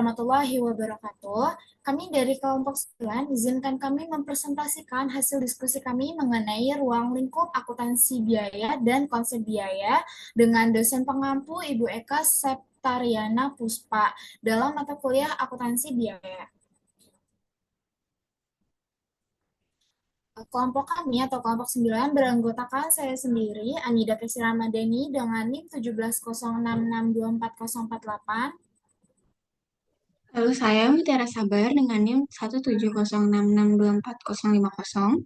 warahmatullahi wabarakatuh. Kami dari kelompok 9 izinkan kami mempresentasikan hasil diskusi kami mengenai ruang lingkup akuntansi biaya dan konsep biaya dengan dosen pengampu Ibu Eka Septariana Puspa dalam mata kuliah akuntansi biaya. Kelompok kami atau kelompok 9 beranggotakan saya sendiri, Anida Kesi Ramadhani dengan NIM 1706624048. Lalu saya Mutiara Sabar dengan NIM 17066240050.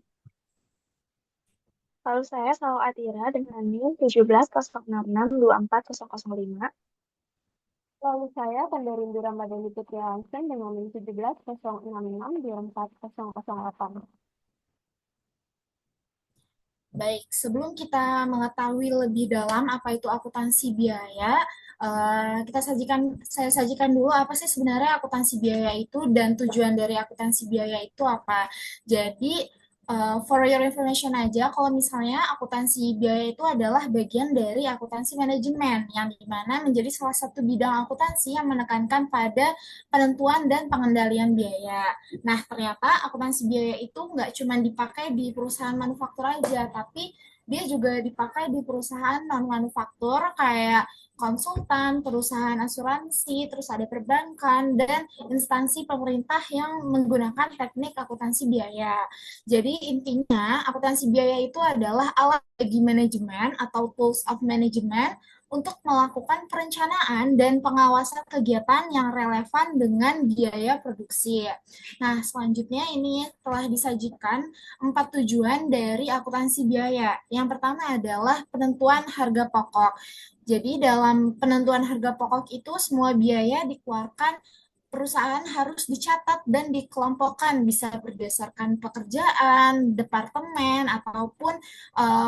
Lalu saya Salwa Atira dengan NIM 1706624005. Lalu saya Pandarindu Ramadhani Putri Hansen dengan NIM 1706624008. Baik, sebelum kita mengetahui lebih dalam apa itu akuntansi biaya, saya sajikan dulu apa sih sebenarnya akuntansi biaya itu dan tujuan dari akuntansi biaya itu apa. Jadi, for your information aja, kalau misalnya akuntansi biaya itu adalah bagian dari akuntansi manajemen, yang dimana menjadi salah satu bidang akuntansi yang menekankan pada penentuan dan pengendalian biaya. Nah, ternyata akuntansi biaya itu nggak cuma dipakai di perusahaan manufaktur aja, tapi dia juga dipakai di perusahaan non-manufaktur kayak konsultan, perusahaan asuransi, terus ada perbankan, dan instansi pemerintah yang menggunakan teknik akuntansi biaya. Jadi intinya akuntansi biaya itu adalah alat bagi manajemen atau tools of management untuk melakukan perencanaan dan pengawasan kegiatan yang relevan dengan biaya produksi. Nah, selanjutnya ini telah disajikan 4 tujuan dari akuntansi biaya. Yang pertama adalah penentuan harga pokok. Jadi dalam penentuan harga pokok itu semua biaya dikeluarkan perusahaan harus dicatat dan dikelompokkan bisa berdasarkan pekerjaan, departemen ataupun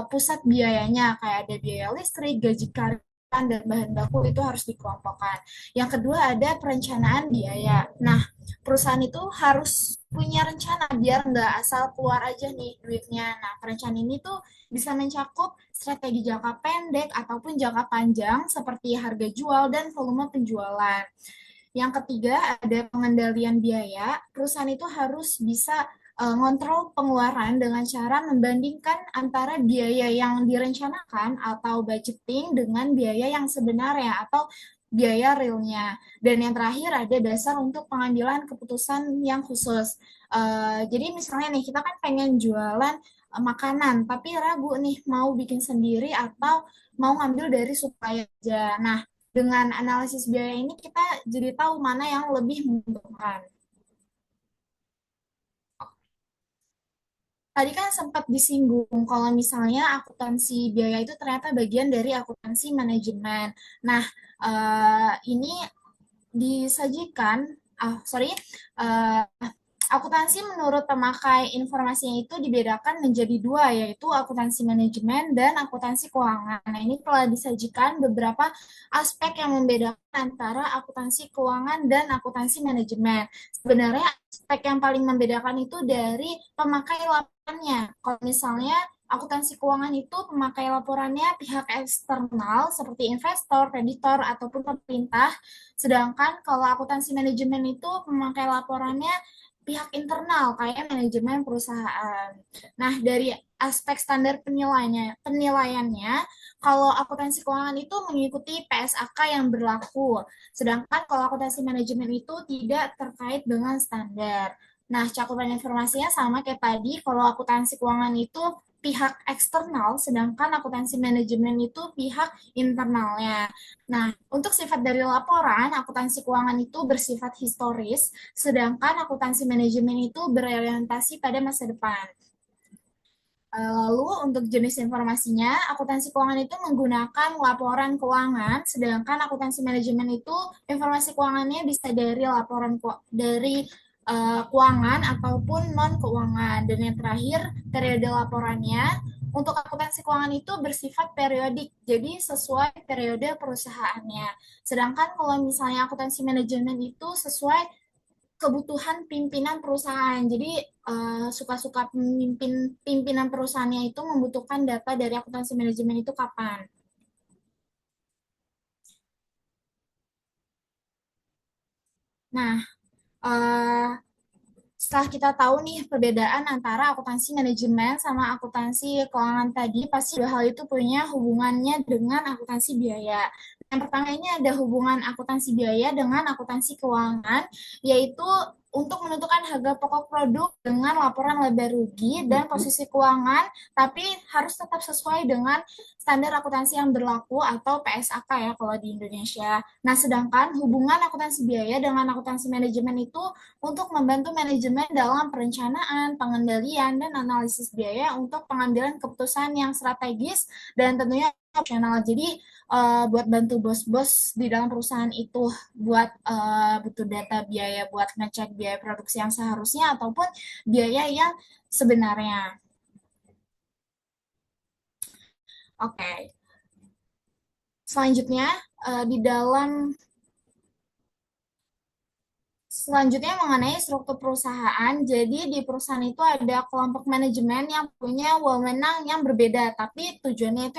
pusat biayanya kayak ada biaya listrik, gaji karyawan dan bahan baku itu harus dikelompokkan. Yang kedua ada perencanaan biaya. Nah, perusahaan itu harus punya rencana biar nggak asal keluar aja nih duitnya. Nah, perencanaan ini tuh bisa mencakup strategi jangka pendek ataupun jangka panjang seperti harga jual dan volume penjualan. Yang ketiga ada pengendalian biaya. Perusahaan itu harus bisa ngontrol pengeluaran dengan cara membandingkan antara biaya yang direncanakan atau budgeting dengan biaya yang sebenarnya atau biaya realnya. Dan yang terakhir ada dasar untuk pengambilan keputusan yang khusus. Jadi misalnya nih kita kan pengen jualan makanan, tapi ragu nih mau bikin sendiri atau mau ngambil dari supplier aja. Nah, dengan analisis biaya ini kita jadi tahu mana yang lebih menguntungkan. Tadi kan sempat disinggung kalau misalnya akuntansi biaya itu ternyata bagian dari akuntansi manajemen. Nah, ini disajikan, sorry, eh, akuntansi menurut pemakai informasinya itu dibedakan menjadi dua, yaitu akuntansi manajemen dan akuntansi keuangan. Nah, ini telah disajikan beberapa aspek yang membedakan antara akuntansi keuangan dan akuntansi manajemen. Sebenarnya aspek yang paling membedakan itu dari pemakai laporannya. Kalau misalnya akuntansi keuangan itu pemakai laporannya pihak eksternal seperti investor, kreditor, ataupun pemerintah. Sedangkan kalau akuntansi manajemen itu pemakai laporannya pihak internal kayak manajemen perusahaan. Nah, dari aspek standar penilaiannya, kalau akuntansi keuangan itu mengikuti PSAK yang berlaku, sedangkan kalau akuntansi manajemen itu tidak terkait dengan standar. Nah, cakupan informasinya sama kayak tadi, kalau akuntansi keuangan itu pihak eksternal, sedangkan akuntansi manajemen itu pihak internalnya. Nah, untuk sifat dari laporan, akuntansi keuangan itu bersifat historis, sedangkan akuntansi manajemen itu berorientasi pada masa depan. Lalu untuk jenis informasinya, akuntansi keuangan itu menggunakan laporan keuangan, sedangkan akuntansi manajemen itu informasi keuangannya bisa dari laporan dari keuangan ataupun non keuangan. Dan yang terakhir, periode laporannya untuk akuntansi keuangan itu bersifat periodik, jadi sesuai periode perusahaannya. Sedangkan kalau misalnya akuntansi manajemen itu sesuai kebutuhan pimpinan perusahaan. Jadi suka-suka pimpinan perusahaannya itu membutuhkan data dari akuntansi manajemen itu kapan. Nah, eh, setelah kita tahu nih perbedaan antara akuntansi manajemen sama akuntansi keuangan tadi, pasti dua hal itu punya hubungannya dengan akuntansi biaya. Yang pertama ini ada hubungan akuntansi biaya dengan akuntansi keuangan, yaitu untuk menentukan harga pokok produk dengan laporan laba rugi dan posisi keuangan, tapi harus tetap sesuai dengan standar akuntansi yang berlaku atau PSAK ya kalau di Indonesia. Nah, sedangkan hubungan akuntansi biaya dengan akuntansi manajemen itu untuk membantu manajemen dalam perencanaan, pengendalian, dan analisis biaya untuk pengambilan keputusan yang strategis dan tentunya opsional. Jadi buat bantu bos-bos di dalam perusahaan itu buat butuh data biaya buat ngecek biaya produksi yang seharusnya ataupun biaya yang sebenarnya. Oke, okay. Selanjutnya di dalam Selanjutnya mengenai struktur perusahaan, jadi di perusahaan itu ada kelompok manajemen yang punya wewenang yang berbeda, tapi tujuannya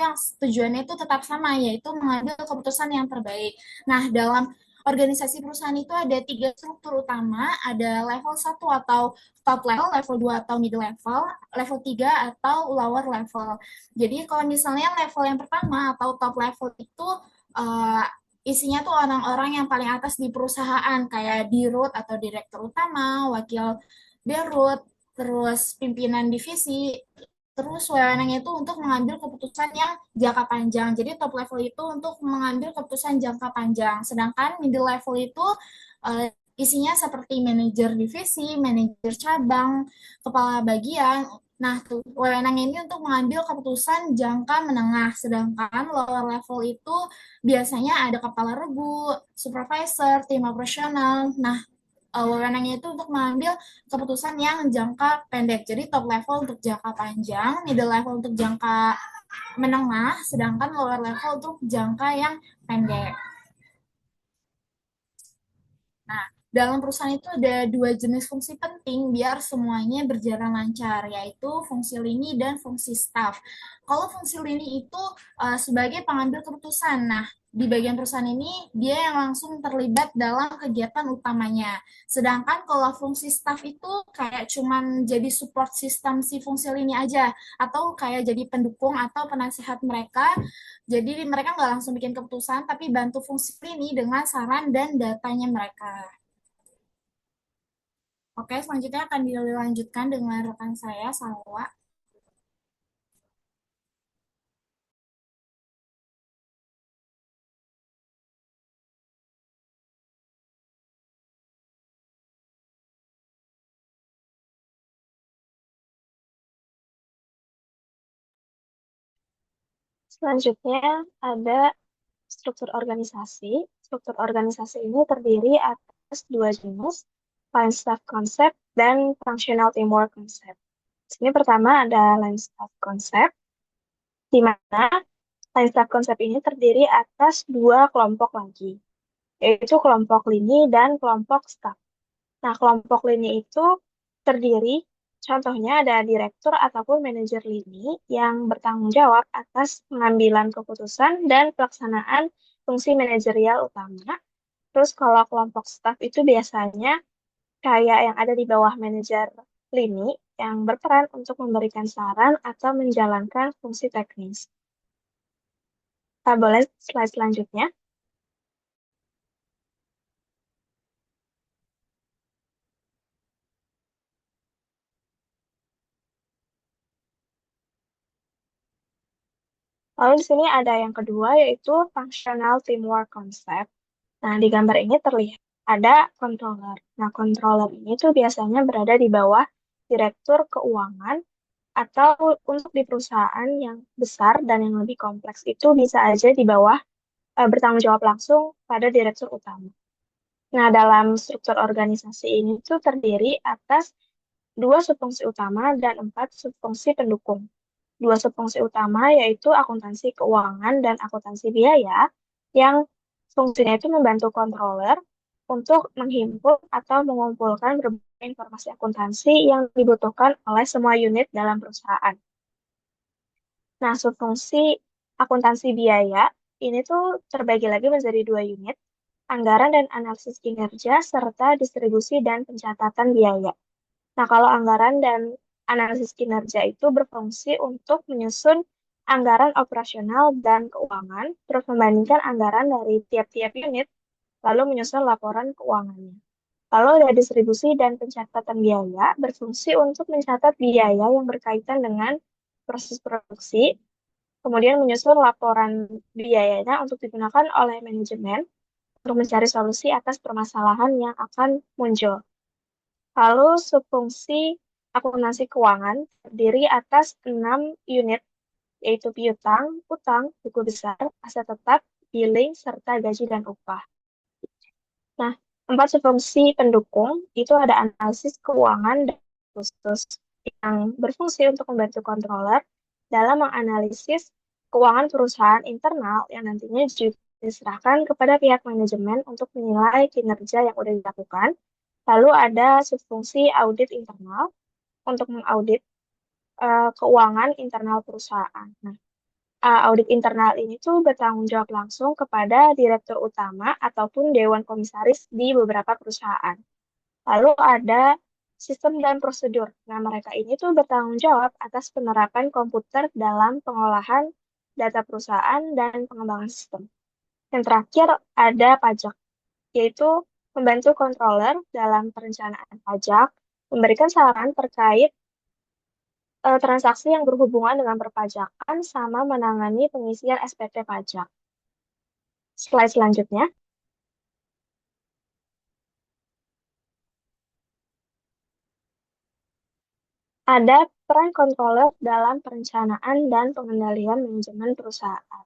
itu tetap sama, yaitu mengambil keputusan yang terbaik. Nah, dalam organisasi perusahaan itu ada tiga struktur utama, ada level satu atau top level, level 2 atau middle level, level 3 atau lower level. Jadi kalau misalnya level yang pertama atau top level itu uh, isinya tuh orang-orang yang paling atas di perusahaan kayak dirut atau direktur utama, wakil dirut, terus pimpinan divisi, terus wewenangnya itu untuk mengambil keputusan yang jangka panjang. Jadi top level itu untuk mengambil keputusan jangka panjang. Sedangkan middle level itu uh, isinya seperti manajer divisi, manajer cabang, kepala bagian. Nah, tuh wewenang ini untuk mengambil keputusan jangka menengah, sedangkan lower level itu biasanya ada kepala regu, supervisor, tim operasional. Nah, wewenangnya itu untuk mengambil keputusan yang jangka pendek. Jadi top level untuk jangka panjang, middle level untuk jangka menengah, sedangkan lower level untuk jangka yang pendek. Nah, dalam perusahaan itu ada dua jenis fungsi penting biar semuanya berjalan lancar, yaitu fungsi lini dan fungsi staff. Kalau fungsi lini itu sebagai pengambil keputusan. Nah, di bagian perusahaan ini dia yang langsung terlibat dalam kegiatan utamanya. Sedangkan kalau fungsi staff itu kayak cuman jadi support sistem si fungsi lini aja, atau kayak jadi pendukung atau penasihat mereka. Jadi mereka nggak langsung bikin keputusan, tapi bantu fungsi lini dengan saran dan datanya mereka. Oke, selanjutnya akan dilanjutkan dengan rekan saya, Salwa. Selanjutnya ada struktur organisasi. Struktur organisasi ini terdiri atas dua jenis, line staff concept dan functional teamwork concept. Sini pertama ada line staff concept, di mana line staff concept ini terdiri atas dua kelompok lagi, yaitu kelompok lini dan kelompok staff. Nah, kelompok lini itu terdiri, contohnya ada direktur ataupun manajer lini yang bertanggung jawab atas pengambilan keputusan dan pelaksanaan fungsi manajerial utama. Terus kalau kelompok staff itu biasanya kayak yang ada di bawah manajer lini yang berperan untuk memberikan saran atau menjalankan fungsi teknis. Kita boleh slide selanjutnya. Lalu di sini ada yang kedua yaitu functional teamwork concept. Nah, di gambar ini terlihat ada controller. Nah, controller ini tuh biasanya berada di bawah direktur keuangan atau untuk di perusahaan yang besar dan yang lebih kompleks itu bisa aja di bawah bertanggung jawab langsung pada direktur utama. Nah, dalam struktur organisasi ini tuh terdiri atas dua subfungsi utama dan empat subfungsi pendukung. Dua subfungsi utama yaitu akuntansi keuangan dan akuntansi biaya yang fungsinya itu membantu controller untuk menghimpun atau mengumpulkan berbagai informasi akuntansi yang dibutuhkan oleh semua unit dalam perusahaan. Nah, subfungsi akuntansi biaya ini tuh terbagi lagi menjadi dua unit. anggaran dan analisis kinerja, serta distribusi dan pencatatan biaya. Nah, kalau anggaran dan analisis kinerja itu berfungsi untuk menyusun anggaran operasional dan keuangan, terus membandingkan anggaran dari tiap-tiap unit, lalu menyusun laporan keuangannya. Lalu ada distribusi dan pencatatan biaya, berfungsi untuk mencatat biaya yang berkaitan dengan proses produksi, kemudian menyusun laporan biayanya untuk digunakan oleh manajemen untuk mencari solusi atas permasalahan yang akan muncul. Lalu subfungsi akuntansi keuangan terdiri atas 6 unit, yaitu piutang, utang, buku besar, aset tetap, billing, serta gaji dan upah. Nah, 4 subfungsi pendukung itu ada analisis keuangan dan khusus yang berfungsi untuk membantu controller dalam menganalisis keuangan perusahaan internal yang nantinya juga diserahkan kepada pihak manajemen untuk menilai kinerja yang sudah dilakukan. Lalu ada subfungsi audit internal untuk mengaudit keuangan internal perusahaan. Nah, audit internal ini tuh bertanggung jawab langsung kepada direktur utama ataupun dewan komisaris di beberapa perusahaan. Lalu ada sistem dan prosedur. Nah, mereka ini tuh bertanggung jawab atas penerapan komputer dalam pengolahan data perusahaan dan pengembangan sistem. Yang terakhir ada pajak, yaitu membantu controller dalam perencanaan pajak, memberikan saran terkait transaksi yang berhubungan dengan perpajakan sama menangani pengisian SPT pajak. Slide selanjutnya. Ada peran controller dalam perencanaan dan pengendalian manajemen perusahaan.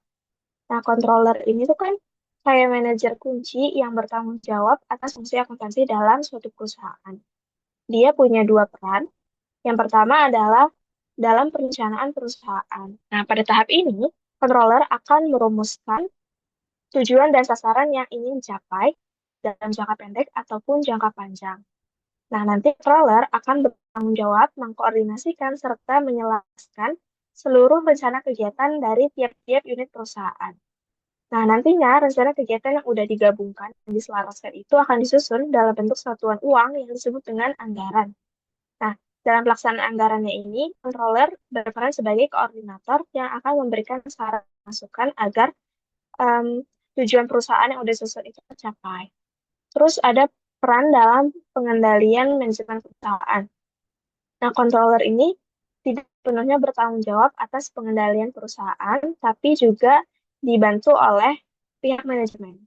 Nah, controller ini tuh kan kayak manajer kunci yang bertanggung jawab atas fungsi akuntansi dalam suatu perusahaan. Dia punya dua peran. Yang pertama adalah dalam perencanaan perusahaan. Nah, pada tahap ini, controller akan merumuskan tujuan dan sasaran yang ingin dicapai dalam jangka pendek ataupun jangka panjang. Nah, nanti controller akan bertanggung jawab mengkoordinasikan serta menjelaskan seluruh rencana kegiatan dari tiap-tiap unit perusahaan. Nah, nantinya rencana kegiatan yang sudah digabungkan dan diselaraskan itu akan disusun dalam bentuk satuan uang yang disebut dengan anggaran. Nah, dalam pelaksanaan anggarannya ini, controller berperan sebagai koordinator yang akan memberikan saran masukan agar tujuan perusahaan yang sudah disusun itu tercapai. Terus ada peran dalam pengendalian manajemen perusahaan. Nah, controller ini tidak sepenuhnya bertanggung jawab atas pengendalian perusahaan, tapi juga dibantu oleh pihak manajemen.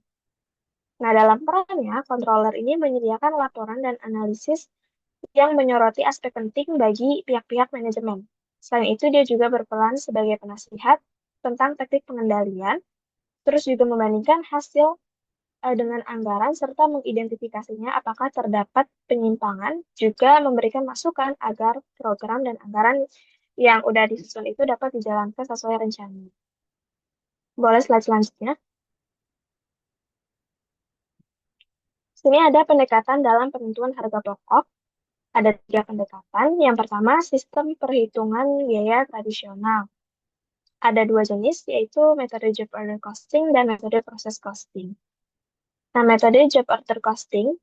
Nah, dalam perannya, controller ini menyediakan laporan dan analisis yang menyoroti aspek penting bagi pihak-pihak manajemen. Selain itu, dia juga berperan sebagai penasihat tentang teknik pengendalian, terus juga membandingkan hasil dengan anggaran serta mengidentifikasinya apakah terdapat penyimpangan, juga memberikan masukan agar program dan anggaran yang udah disusun itu dapat dijalankan sesuai rencana. Boleh slide selanjutnya. Sini ada pendekatan dalam penentuan harga pokok. Ada 3 pendekatan. Yang pertama, sistem perhitungan biaya tradisional. Ada 2 jenis, yaitu metode job order costing dan metode proses costing. Nah, metode job order costing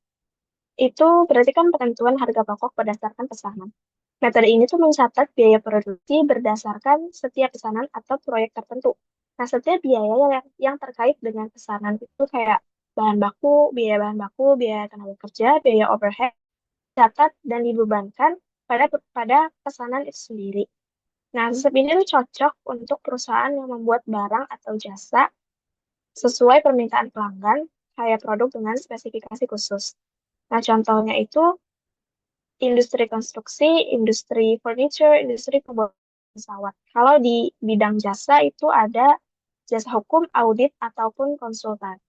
itu berarti kan penentuan harga pokok berdasarkan pesanan. Metode ini tuh mencatat biaya produksi berdasarkan setiap pesanan atau proyek tertentu. Nah, setiap biaya yang terkait dengan pesanan itu kayak bahan baku, biaya tenaga kerja, biaya overhead, catat dan dibebankan pada pesanan itu sendiri. Nah, sistem ini tuh cocok untuk perusahaan yang membuat barang atau jasa sesuai permintaan pelanggan, kayak produk dengan spesifikasi khusus. Nah, contohnya itu industri konstruksi, industri furniture, industri pembuatan pesawat. Kalau di bidang jasa itu ada jasa hukum, audit, ataupun konsultan.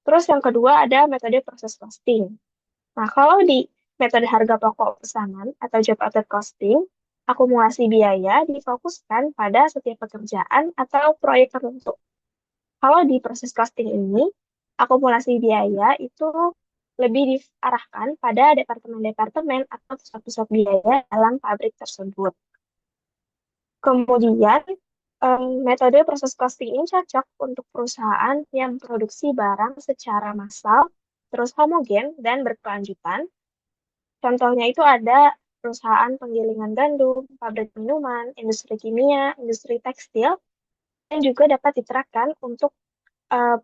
Terus yang kedua ada metode proses costing. Nah, kalau di metode harga pokok pesanan atau job order costing, akumulasi biaya difokuskan pada setiap pekerjaan atau proyek tertentu. Kalau di proses costing ini, akumulasi biaya itu lebih diarahkan pada departemen-departemen atau pusat-pusat biaya dalam pabrik tersebut. Kemudian, Metode proses costing ini cocok untuk perusahaan yang produksi barang secara massal, terus homogen dan berkelanjutan. Contohnya itu ada perusahaan penggilingan gandum, pabrik minuman, industri kimia, industri tekstil, dan juga dapat diterapkan untuk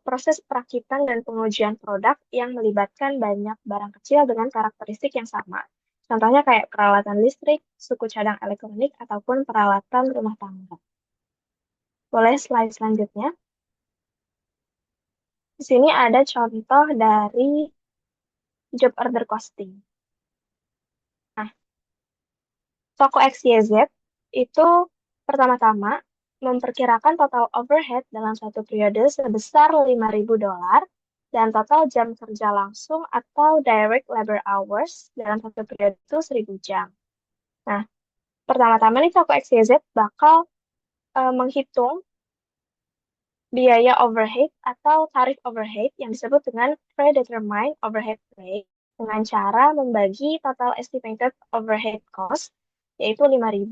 proses perakitan dan pengujian produk yang melibatkan banyak barang kecil dengan karakteristik yang sama. Contohnya kayak peralatan listrik, suku cadang elektronik, ataupun peralatan rumah tangga. Boleh slide selanjutnya. Di sini ada contoh dari job order costing. Nah, toko XYZ itu pertama-tama memperkirakan total overhead dalam satu periode sebesar $5.000 dan total jam kerja langsung atau direct labor hours dalam satu periode itu 1.000 jam. Nah, pertama-tama nih toko XYZ bakal menghitung biaya overhead atau tarif overhead yang disebut dengan predetermined overhead rate dengan cara membagi total estimated overhead cost yaitu $5.000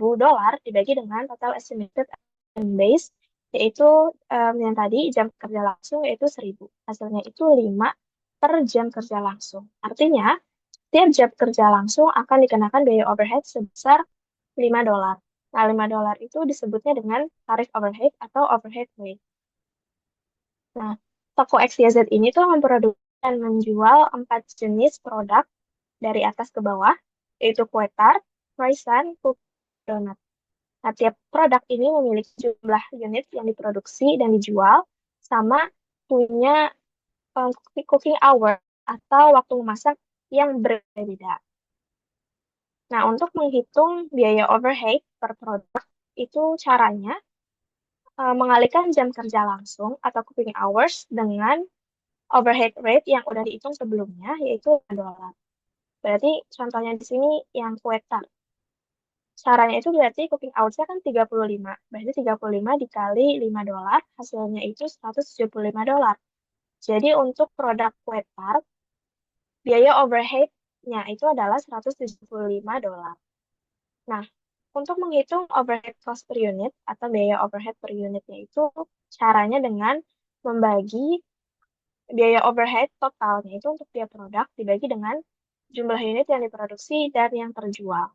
dibagi dengan total estimated base yaitu yang tadi jam kerja langsung yaitu 1.000. Hasilnya itu 5 per jam kerja langsung. Artinya, setiap jam kerja langsung akan dikenakan biaya overhead sebesar $5. Nah, $5 itu disebutnya dengan tarif overhead atau overhead rate. Nah, toko XYZ ini tuh memproduksi dan menjual 4 jenis produk dari atas ke bawah, yaitu kue tart, croissant, cookie, donat. Nah, tiap produk ini memiliki jumlah unit yang diproduksi dan dijual, sama punya cooking hour atau waktu memasak yang berbeda. Nah, untuk menghitung biaya overhead per produk, itu caranya mengalihkan jam kerja langsung atau cooking hours dengan overhead rate yang udah dihitung sebelumnya, yaitu $5. Berarti contohnya di sini yang kue tart. Caranya itu berarti cooking hours-nya kan 35. Berarti 35 dikali $5, hasilnya itu $175. Jadi untuk produk kue tart, biaya overhead-nya itu adalah $175. Nah, untuk menghitung overhead cost per unit atau biaya overhead per unitnya itu caranya dengan membagi biaya overhead totalnya itu untuk tiap produk dibagi dengan jumlah unit yang diproduksi dan yang terjual.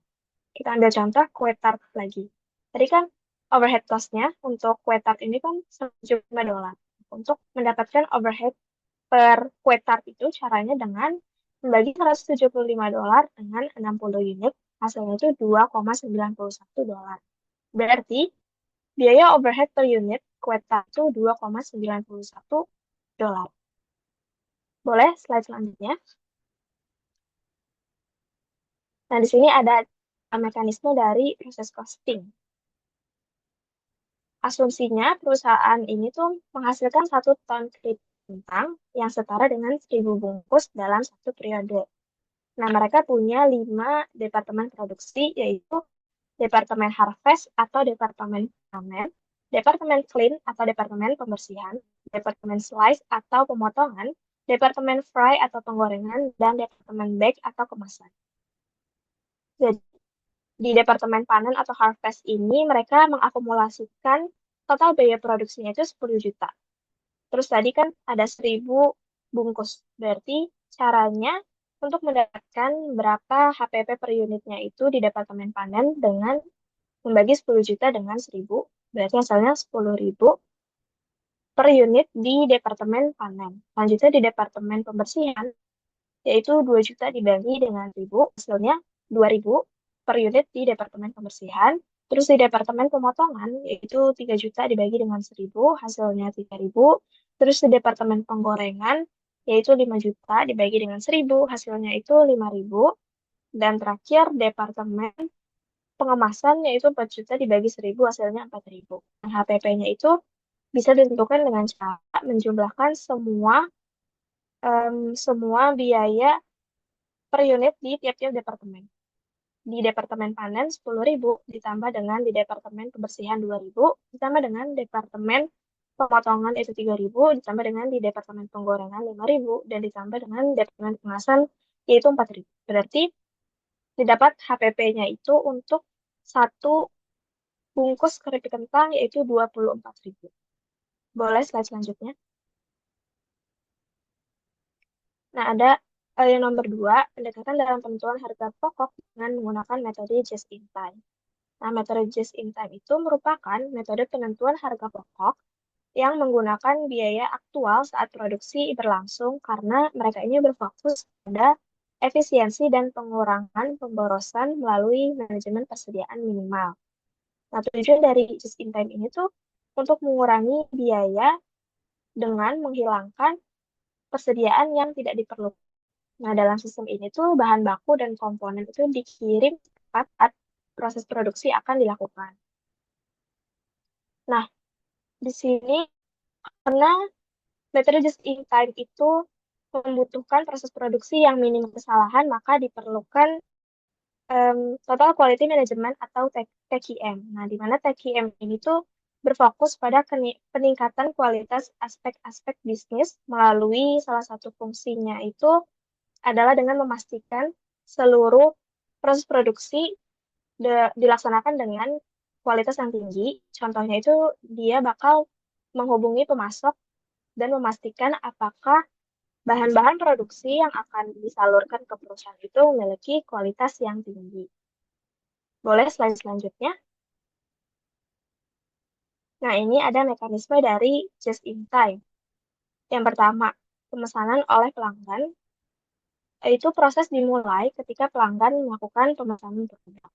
Kita ambil contoh kue tart lagi. Tadi kan overhead cost-nya untuk kue tart ini kan $175. Untuk mendapatkan overhead per kue tart itu caranya dengan membagi $175 dengan 60 unit, hasilnya itu $2,91. Berarti biaya overhead per unit kue tart itu $2,91. Boleh slide selanjutnya. Nah, di sini ada mekanisme dari proses costing. Asumsinya perusahaan ini tuh menghasilkan 1 ton keripik kentang yang setara dengan 1.000 bungkus dalam satu periode. Nah, mereka punya 5 departemen produksi, yaitu Departemen Harvest atau Departemen Panen, Departemen Clean atau Departemen Pembersihan, Departemen Slice atau pemotongan, Departemen Fry atau penggorengan, dan Departemen Bake atau kemasan. Jadi, di Departemen Panen atau Harvest ini, mereka mengakumulasikan total biaya produksinya itu 10 juta. Terus tadi kan ada 1.000 bungkus. Berarti caranya untuk mendapatkan berapa HPP per unitnya itu di Departemen Panen dengan membagi 10 juta dengan 1.000. Berarti hasilnya 10.000 per unit di Departemen Panen. Lanjutnya di Departemen Pembersihan, yaitu 2 juta dibagi dengan 1.000, hasilnya 2.000 per unit di Departemen Pembersihan. Terus di Departemen Pemotongan, yaitu 3 juta dibagi dengan 1.000, hasilnya 3.000. Terus di Departemen Penggorengan, yaitu 5 juta dibagi dengan 1.000, hasilnya itu 5.000. Dan terakhir, Departemen Pengemasan, yaitu 4 juta dibagi 1.000, hasilnya 4.000. Dan HPP-nya itu bisa ditentukan dengan cara menjumlahkan semua biaya per unit di tiap-tiap departemen. Di Departemen Panen 10.000 ditambah dengan di Departemen Pembersihan 2.000 ditambah dengan Departemen Pemotongan itu 3.000 ditambah dengan di Departemen Penggorengan 5.000 dan ditambah dengan Departemen Pengemasan yaitu 4.000. Berarti didapat HPP-nya itu untuk satu bungkus keripik kentang yaitu 24.000. Boleh slide selanjutnya. Nah, ada yang nomor 2, pendekatan dalam penentuan harga pokok dengan menggunakan metode just in time. Nah, metode just in time itu merupakan metode penentuan harga pokok yang menggunakan biaya aktual saat produksi berlangsung karena mereka ini berfokus pada efisiensi dan pengurangan pemborosan melalui manajemen persediaan minimal. Nah, tujuan dari just in time ini tuh untuk mengurangi biaya dengan menghilangkan persediaan yang tidak diperlukan. Nah, dalam sistem ini tuh bahan baku dan komponen itu dikirim tepat saat proses produksi akan dilakukan. Nah, di sini karena metode just in time itu membutuhkan proses produksi yang minim kesalahan, maka diperlukan Total Quality Management atau TQM. Nah, di mana TQM ini tuh berfokus pada peningkatan kualitas aspek-aspek bisnis melalui salah satu fungsinya itu adalah dengan memastikan seluruh proses produksi dilaksanakan dengan kualitas yang tinggi. Contohnya itu dia bakal menghubungi pemasok dan memastikan apakah bahan-bahan produksi yang akan disalurkan ke perusahaan itu memiliki kualitas yang tinggi. Boleh slide selanjutnya. Nah, ini ada mekanisme dari just in time. Yang pertama, pemesanan oleh pelanggan, itu proses dimulai ketika pelanggan melakukan pemesanan produk.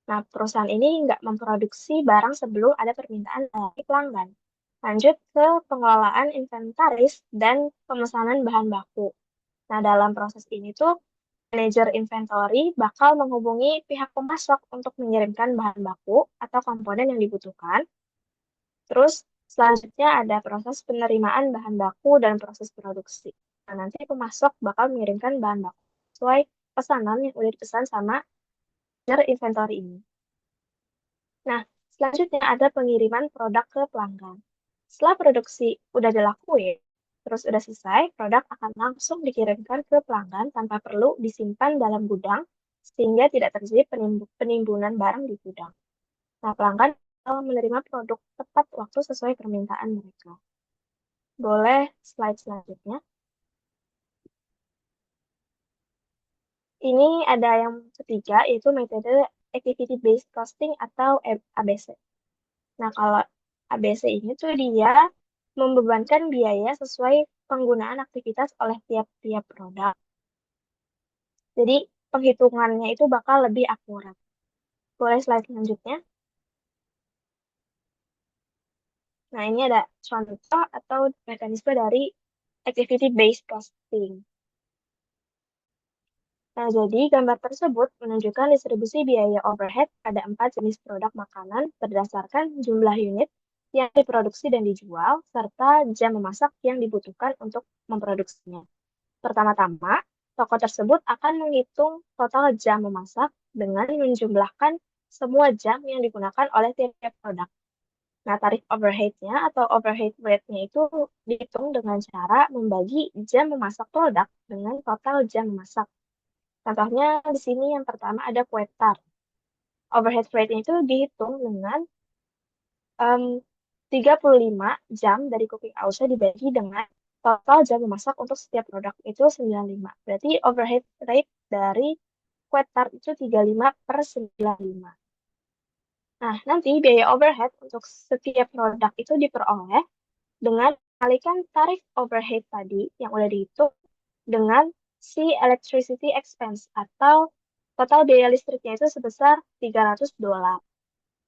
Nah, perusahaan ini nggak memproduksi barang sebelum ada permintaan dari pelanggan. Lanjut ke pengelolaan inventaris dan pemesanan bahan baku. Nah, dalam proses ini tuh, manajer inventory bakal menghubungi pihak pemasok untuk mengirimkan bahan baku atau komponen yang dibutuhkan. Terus, selanjutnya ada proses penerimaan bahan baku dan proses produksi. Nah, nanti pemasok bakal mengirimkan bahan baku sesuai pesanan yang udah dipesan sama manajer inventory ini. Nah, selanjutnya ada pengiriman produk ke pelanggan. Setelah produksi udah dilakuin, terus udah selesai, produk akan langsung dikirimkan ke pelanggan tanpa perlu disimpan dalam gudang, sehingga tidak terjadi penimbunan barang di gudang. Nah, pelanggan menerima produk tepat waktu sesuai permintaan mereka. Boleh slide selanjutnya. Ini ada yang ketiga, yaitu metode Activity Based Costing atau ABC. Nah, kalau ABC ini tuh dia membebankan biaya sesuai penggunaan aktivitas oleh tiap-tiap produk. Jadi, penghitungannya itu bakal lebih akurat. Boleh slide selanjutnya. Nah, ini ada contoh atau mekanisme dari Activity Based Costing. Nah, jadi gambar tersebut menunjukkan distribusi biaya overhead pada 4 jenis produk makanan berdasarkan jumlah unit yang diproduksi dan dijual, serta jam memasak yang dibutuhkan untuk memproduksinya. Pertama-tama, toko tersebut akan menghitung total jam memasak dengan menjumlahkan semua jam yang digunakan oleh tiap produk. Nah, tarif overhead-nya atau overhead rate-nya itu dihitung dengan cara membagi jam memasak produk dengan total jam memasak. Contohnya di sini yang pertama ada kue tart. Overhead rate itu dihitung dengan 35 jam dari cooking hours dibagi dengan total jam memasak untuk setiap produk itu 95. Berarti overhead rate dari kue tart itu 35 per 95. Nah, nanti biaya overhead untuk setiap produk itu diperoleh dengan mengalihkan tarif overhead tadi yang udah dihitung dengan si electricity expense atau total biaya listriknya itu sebesar $300.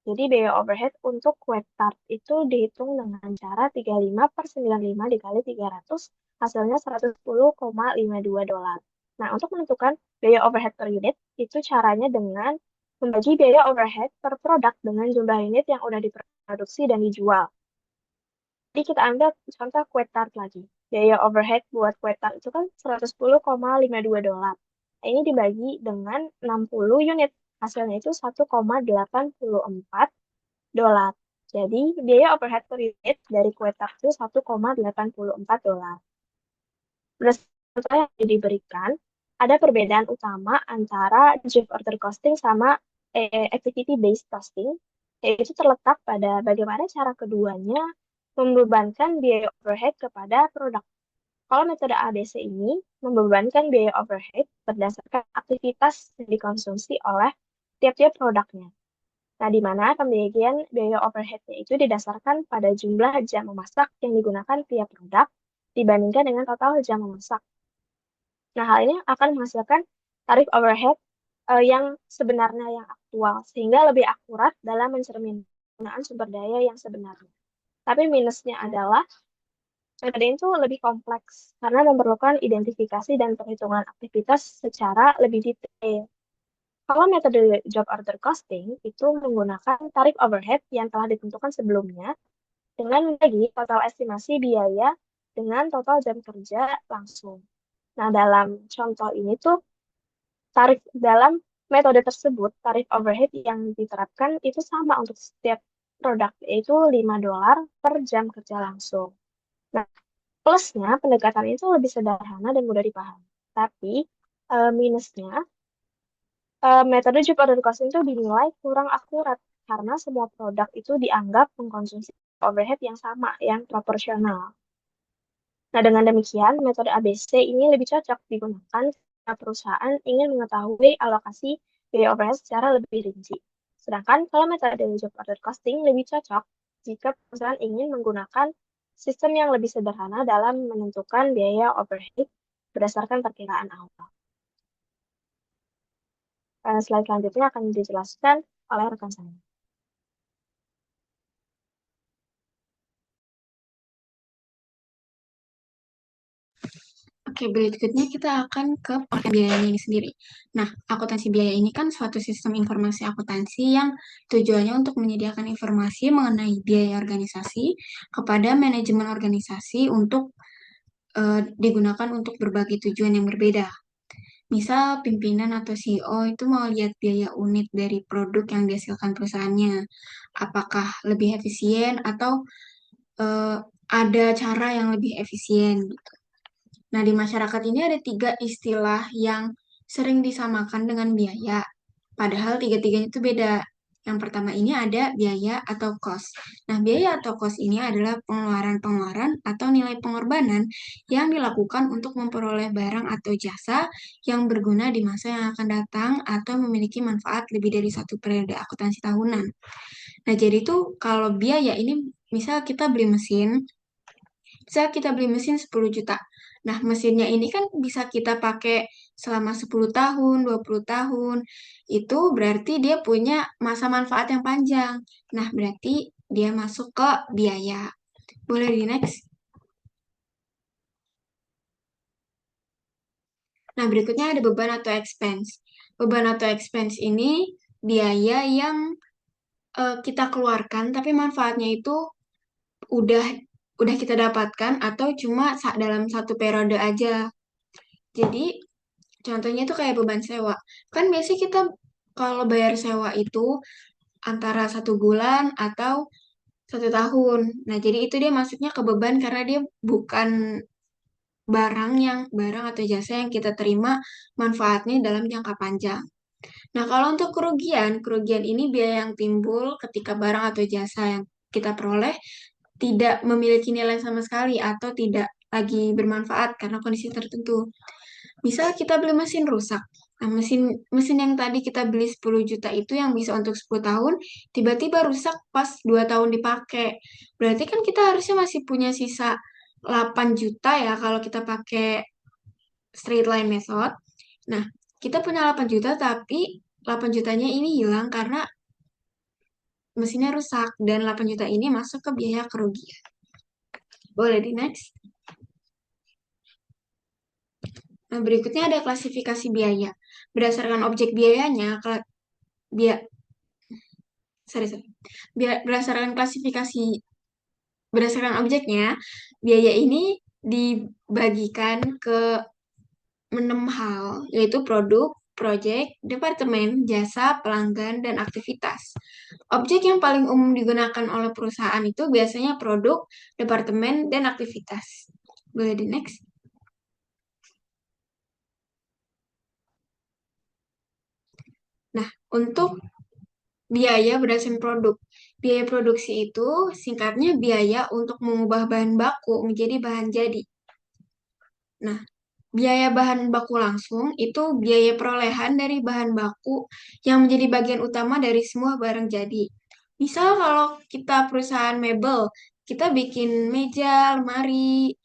Jadi biaya overhead untuk kue tart itu dihitung dengan cara 35 per 95 dikali 300, hasilnya $110,52. Nah, untuk menentukan biaya overhead per unit, itu caranya dengan membagi biaya overhead per produk dengan jumlah unit yang udah diproduksi dan dijual. Jadi kita ambil contoh kue tart lagi. Biaya overhead buat kue tart itu kan $110,52. Nah, ini dibagi dengan 60 unit. Hasilnya itu $1,84. Jadi biaya overhead per unit dari kue tart itu $1,84. Berdasarkan yang diberikan, ada perbedaan utama antara job order costing sama activity based costing. yaitu terletak pada bagaimana cara keduanya membebankan biaya overhead kepada produk. Kalau metode ABC ini membebankan biaya overhead berdasarkan aktivitas yang dikonsumsi oleh tiap-tiap produknya. Nah, di mana pembagian biaya overhead-nya itu didasarkan pada jumlah jam memasak yang digunakan tiap produk dibandingkan dengan total jam memasak. Nah, hal ini akan menghasilkan tarif overhead yang sebenarnya yang aktual, sehingga lebih akurat dalam mencerminkan penggunaan sumber daya yang sebenarnya. Tapi minusnya adalah metode itu lebih kompleks karena memerlukan identifikasi dan perhitungan aktivitas secara lebih detail. Kalau metode job order costing itu menggunakan tarif overhead yang telah ditentukan sebelumnya dengan membagi total estimasi biaya dengan total jam kerja langsung. Nah, dalam contoh ini tuh tarif dalam metode tersebut, tarif overhead yang diterapkan itu sama untuk setiap produk, yaitu $5 per jam kerja langsung. Nah, plusnya pendekatan itu lebih sederhana dan mudah dipahami. Tapi minusnya metode job order costing itu dinilai kurang akurat karena semua produk itu dianggap mengkonsumsi overhead yang sama, yang proporsional. Nah, dengan demikian, metode ABC ini lebih cocok digunakan jika perusahaan ingin mengetahui alokasi biaya overhead secara lebih rinci. Sedangkan kalau metode job order costing lebih cocok jika perusahaan ingin menggunakan sistem yang lebih sederhana dalam menentukan biaya overhead berdasarkan perkiraan awal. Slide selanjutnya akan dijelaskan oleh rekan saya. Oke, berikutnya kita akan ke pengertian biayanya ini sendiri. Nah, akuntansi biaya ini kan suatu sistem informasi akuntansi yang tujuannya untuk menyediakan informasi mengenai biaya organisasi kepada manajemen organisasi untuk digunakan untuk berbagai tujuan yang berbeda. Misal, pimpinan atau CEO itu mau lihat biaya unit dari produk yang dihasilkan perusahaannya. Apakah lebih efisien atau eh, ada cara yang lebih efisien gitu. Nah, di masyarakat ini ada tiga istilah yang sering disamakan dengan biaya. Padahal tiga-tiganya itu beda. Yang pertama ini ada biaya atau cost. Nah, biaya atau cost ini adalah pengeluaran-pengeluaran atau nilai pengorbanan yang dilakukan untuk memperoleh barang atau jasa yang berguna di masa yang akan datang atau memiliki manfaat lebih dari satu periode akuntansi tahunan. Nah, jadi tuh kalau biaya ini, misal kita beli mesin, misal kita beli mesin 10 juta. Nah, mesinnya ini kan bisa kita pakai selama 10 tahun, 20 tahun. Itu berarti dia punya masa manfaat yang panjang. Nah, berarti dia masuk ke biaya. Boleh di next. Nah, berikutnya ada beban atau expense. Beban atau expense ini biaya yang kita keluarkan, tapi manfaatnya itu udah udah kita dapatkan atau cuma dalam satu periode aja. Jadi, contohnya tuh kayak beban sewa. Kan biasanya kita kalau bayar sewa itu antara 1 bulan atau 1 tahun. Nah, jadi itu dia masuknya ke beban karena dia bukan barang atau jasa yang kita terima manfaatnya dalam jangka panjang. Nah, kalau untuk kerugian ini biaya yang timbul ketika barang atau jasa yang kita peroleh tidak memiliki nilai sama sekali atau tidak lagi bermanfaat karena kondisi tertentu. Misal kita beli mesin rusak. Nah, mesin mesin yang tadi kita beli 10 juta itu yang bisa untuk 10 tahun, tiba-tiba rusak pas 2 tahun dipakai. Berarti kan kita harusnya masih punya sisa 8 juta ya kalau kita pakai straight line method. Nah, kita punya 8 juta tapi 8 jutanya ini hilang karena mesinnya rusak dan 8 juta ini masuk ke biaya kerugian. Boleh di next. Nah, berikutnya ada klasifikasi biaya. Berdasarkan objek biayanya, bia, sorry, sorry. Berdasarkan klasifikasi, berdasarkan objeknya, biaya ini dibagikan ke 6 hal, yaitu produk, proyek, departemen, jasa, pelanggan, dan aktivitas. Objek yang paling umum digunakan oleh perusahaan itu biasanya produk, departemen, dan aktivitas. Boleh di next. Nah, untuk biaya berdasarkan produk. Biaya produksi itu singkatnya biaya untuk mengubah bahan baku menjadi bahan jadi. Nah, biaya bahan baku langsung itu biaya perolehan dari bahan baku yang menjadi bagian utama dari semua barang jadi. Misal kalau kita perusahaan mebel, kita bikin meja, lemari,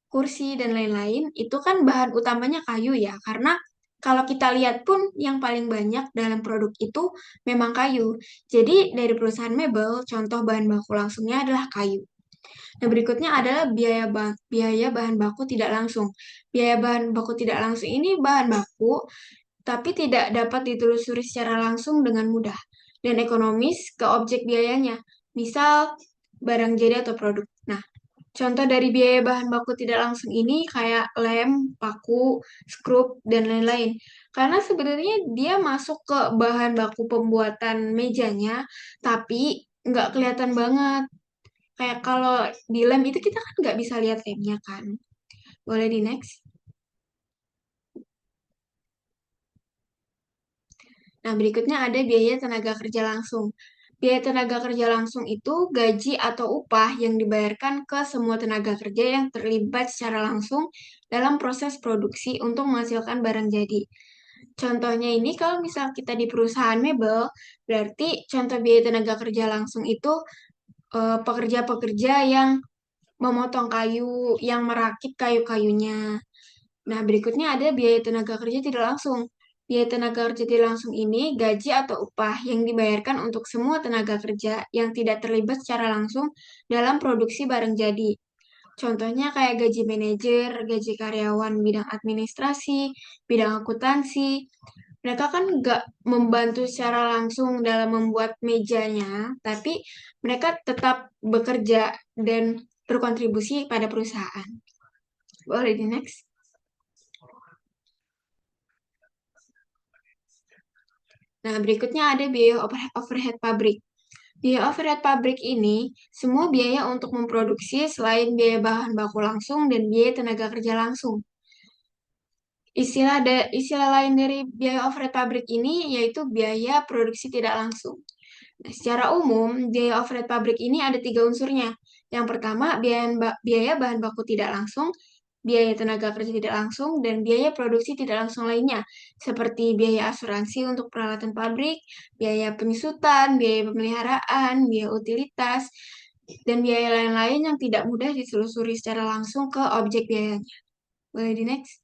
kursi, dan lain-lain, itu kan bahan utamanya kayu ya, karena kalau kita lihat pun yang paling banyak dalam produk itu memang kayu. Jadi dari perusahaan mebel, contoh bahan baku langsungnya adalah kayu. Nah, berikutnya adalah biaya bahan baku tidak langsung. Biaya bahan baku tidak langsung ini bahan baku, tapi tidak dapat ditelusuri secara langsung dengan mudah dan ekonomis ke objek biayanya. Misal, barang jadi atau produk. Nah, contoh dari biaya bahan baku tidak langsung ini kayak lem, paku, skrup, dan lain-lain. Karena sebenarnya dia masuk ke bahan baku pembuatan mejanya, tapi nggak kelihatan banget. Kayak kalau di lem itu kita kan nggak bisa lihat lemnya kan. Boleh di next. Nah, berikutnya ada biaya tenaga kerja langsung. Biaya tenaga kerja langsung itu gaji atau upah yang dibayarkan ke semua tenaga kerja yang terlibat secara langsung dalam proses produksi untuk menghasilkan barang jadi. Contohnya ini kalau misal kita di perusahaan mebel, berarti contoh biaya tenaga kerja langsung itu pekerja-pekerja yang memotong kayu, yang merakit kayu-kayunya. Nah, berikutnya ada biaya tenaga kerja tidak langsung. Biaya tenaga kerja tidak langsung ini gaji atau upah yang dibayarkan untuk semua tenaga kerja yang tidak terlibat secara langsung dalam produksi barang jadi. Contohnya kayak gaji manajer, gaji karyawan bidang administrasi, bidang akuntansi. Mereka kan nggak membantu secara langsung dalam membuat mejanya, tapi mereka tetap bekerja dan berkontribusi pada perusahaan. Boleh di next. Nah, berikutnya ada biaya overhead pabrik. Biaya overhead pabrik ini semua biaya untuk memproduksi selain biaya bahan baku langsung dan biaya tenaga kerja langsung. Istilah lain dari biaya overhead pabrik ini yaitu biaya produksi tidak langsung. Nah, secara umum, biaya overhead pabrik ini ada tiga unsurnya. Yang pertama, biaya bahan baku tidak langsung, biaya tenaga kerja tidak langsung, dan biaya produksi tidak langsung lainnya, seperti biaya asuransi untuk peralatan pabrik, biaya penyusutan, biaya pemeliharaan, biaya utilitas, dan biaya lain-lain yang tidak mudah ditelusuri secara langsung ke objek biayanya. Boleh di next?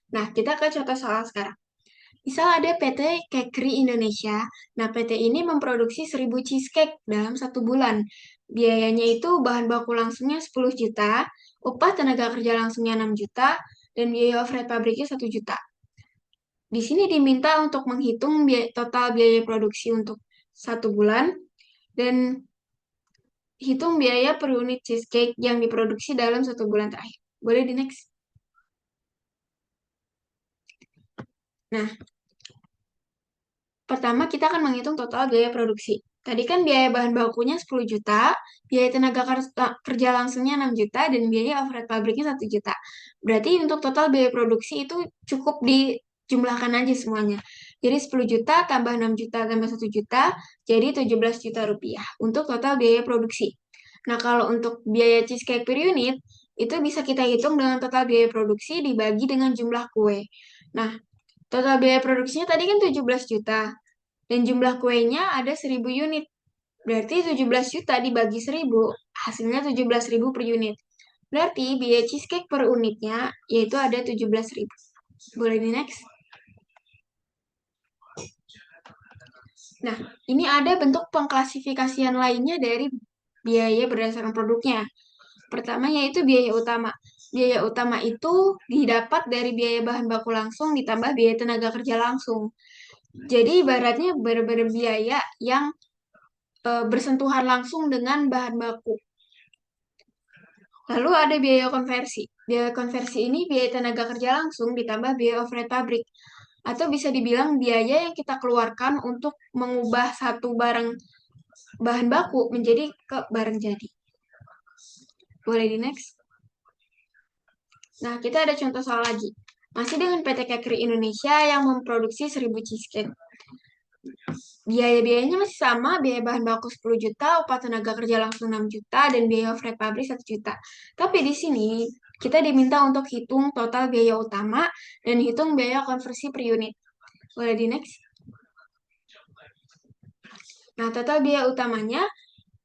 Nah, kita ke contoh soal sekarang. Misal ada PT Kekri Indonesia. Nah, PT ini memproduksi 1000 cheesecake dalam 1 bulan. Biayanya itu bahan baku langsungnya 10 juta, upah tenaga kerja langsungnya 6 juta, dan biaya overhead pabriknya 1 juta. Di sini diminta untuk menghitung total biaya produksi untuk 1 bulan, dan hitung biaya per unit cheesecake yang diproduksi dalam 1 bulan terakhir. Boleh di next? Nah, pertama, kita akan menghitung total biaya produksi. Tadi kan biaya bahan bakunya 10 juta, biaya tenaga kerja langsungnya 6 juta, dan biaya overhead pabriknya 1 juta. Berarti untuk total biaya produksi itu cukup dijumlahkan aja semuanya. Jadi 10 juta tambah 6 juta tambah 1 juta, jadi 17 juta rupiah untuk total biaya produksi. Nah, kalau untuk biaya cheesecake per unit, itu bisa kita hitung dengan total biaya produksi dibagi dengan jumlah kue. Nah, total biaya produksinya tadi kan 17 juta. Dan jumlah kuenya ada 1000 unit. Berarti 17 juta dibagi 1000, hasilnya 17.000 per unit. Berarti biaya cheesecake per unitnya yaitu ada 17.000. Boleh di next? Nah, ini ada bentuk pengklasifikasian lainnya dari biaya berdasarkan produknya. Pertama yaitu biaya utama. Biaya utama itu didapat dari biaya bahan baku langsung ditambah biaya tenaga kerja langsung. Jadi ibaratnya benar-benar biaya yang bersentuhan langsung dengan bahan baku. Lalu ada biaya konversi. Biaya konversi ini biaya tenaga kerja langsung ditambah biaya overhead pabrik. Atau bisa dibilang biaya yang kita keluarkan untuk mengubah satu barang bahan baku menjadi ke barang jadi. Boleh di next? Nah, kita ada contoh soal lagi. Masih dengan PT Kekri Indonesia yang memproduksi 1000 cheesecake. Biaya-biayanya masih sama, biaya bahan baku 10 juta, upah tenaga kerja langsung 6 juta, dan biaya freight pabrik 1 juta. Tapi di sini kita diminta untuk hitung total biaya utama dan hitung biaya konversi per unit. Boleh di next? Nah, total biaya utamanya,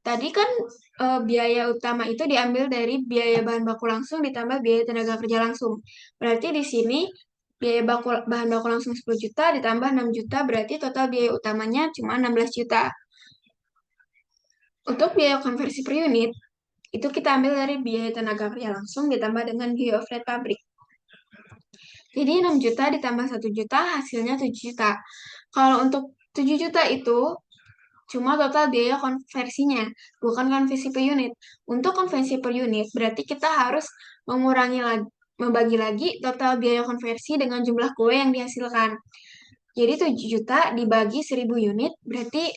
tadi kan biaya utama itu diambil dari biaya bahan baku langsung ditambah biaya tenaga kerja langsung. Berarti di sini biaya bahan baku langsung 10 juta ditambah 6 juta, berarti total biaya utamanya cuma 16 juta. Untuk biaya konversi per unit, itu kita ambil dari biaya tenaga kerja langsung ditambah dengan biaya freight pabrik. Jadi 6 juta ditambah 1 juta, hasilnya 7 juta. Kalau untuk 7 juta itu cuma total biaya konversinya, bukan konversi per unit. Untuk konversi per unit, berarti kita harus membagi lagi total biaya konversi dengan jumlah kue yang dihasilkan. Jadi 7 juta dibagi 1000 unit, berarti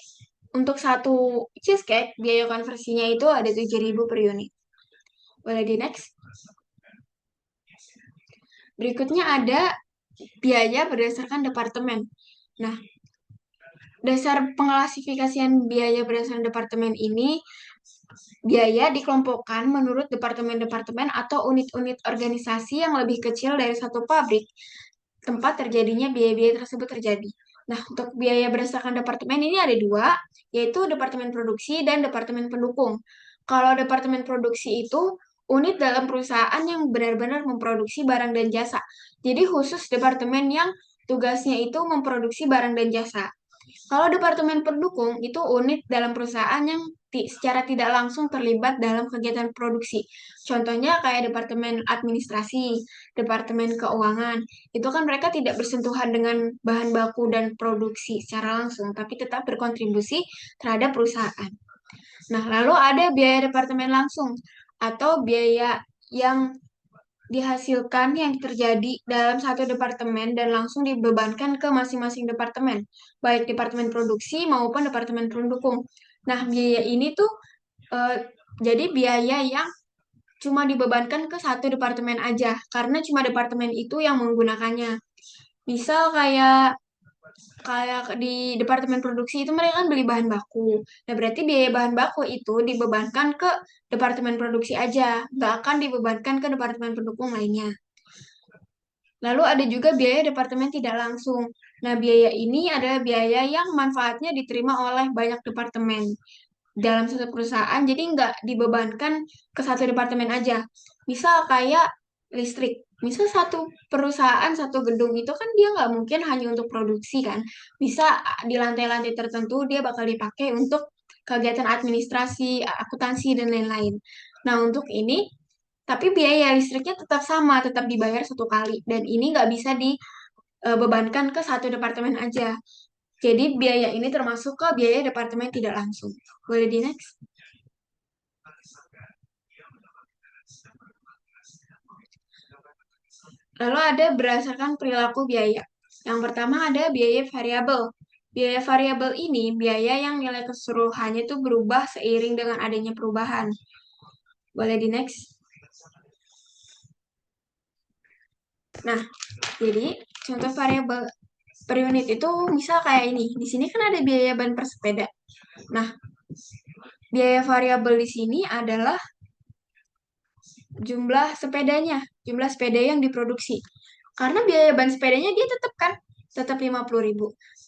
untuk satu cheesecake, biaya konversinya itu ada 7.000 per unit. Boleh di next? Berikutnya ada biaya berdasarkan departemen. Nah, dasar pengklasifikasian biaya berdasarkan departemen ini, biaya dikelompokkan menurut departemen-departemen atau unit-unit organisasi yang lebih kecil dari satu pabrik, tempat terjadinya biaya-biaya tersebut terjadi. Nah, untuk biaya berdasarkan departemen ini ada dua, yaitu departemen produksi dan departemen pendukung. Kalau departemen produksi itu unit dalam perusahaan yang benar-benar memproduksi barang dan jasa. Jadi khusus departemen yang tugasnya itu memproduksi barang dan jasa. Kalau departemen pendukung itu unit dalam perusahaan yang secara tidak langsung terlibat dalam kegiatan produksi. Contohnya kayak departemen administrasi, departemen keuangan. Itu kan mereka tidak bersentuhan dengan bahan baku dan produksi secara langsung, tapi tetap berkontribusi terhadap perusahaan. Nah, lalu ada biaya departemen langsung atau biaya yang dihasilkan yang terjadi dalam satu departemen dan langsung dibebankan ke masing-masing departemen, baik departemen produksi maupun departemen pendukung. Nah, biaya ini tuh jadi biaya yang cuma dibebankan ke satu departemen aja, karena cuma departemen itu yang menggunakannya. Misal kayak di departemen produksi itu mereka kan beli bahan baku. Nah, berarti biaya bahan baku itu dibebankan ke departemen produksi aja, nggak akan dibebankan ke departemen pendukung lainnya. Lalu ada juga biaya departemen tidak langsung. Nah, biaya ini adalah biaya yang manfaatnya diterima oleh banyak departemen dalam satu perusahaan, jadi nggak dibebankan ke satu departemen aja. Misal kayak listrik. Misal satu perusahaan, satu gedung itu kan dia nggak mungkin hanya untuk produksi kan. Bisa di lantai-lantai tertentu dia bakal dipakai untuk kegiatan administrasi, akuntansi, dan lain-lain. Nah, untuk ini, tapi biaya listriknya tetap sama, tetap dibayar satu kali. Dan ini nggak bisa dibebankan ke satu departemen aja. Jadi biaya ini termasuk ke biaya departemen tidak langsung. Boleh di next? Lalu ada berdasarkan perilaku biaya. Yang pertama ada biaya variabel. Biaya variabel ini biaya yang nilai keseluruhannya itu berubah seiring dengan adanya perubahan. Boleh di next? Nah, jadi contoh variabel per unit itu misal kayak ini. Di sini kan ada biaya ban per sepeda. Nah, biaya variabel di sini adalah jumlah sepedanya, jumlah sepeda yang diproduksi. Karena biaya ban sepedanya dia tetap 50.000.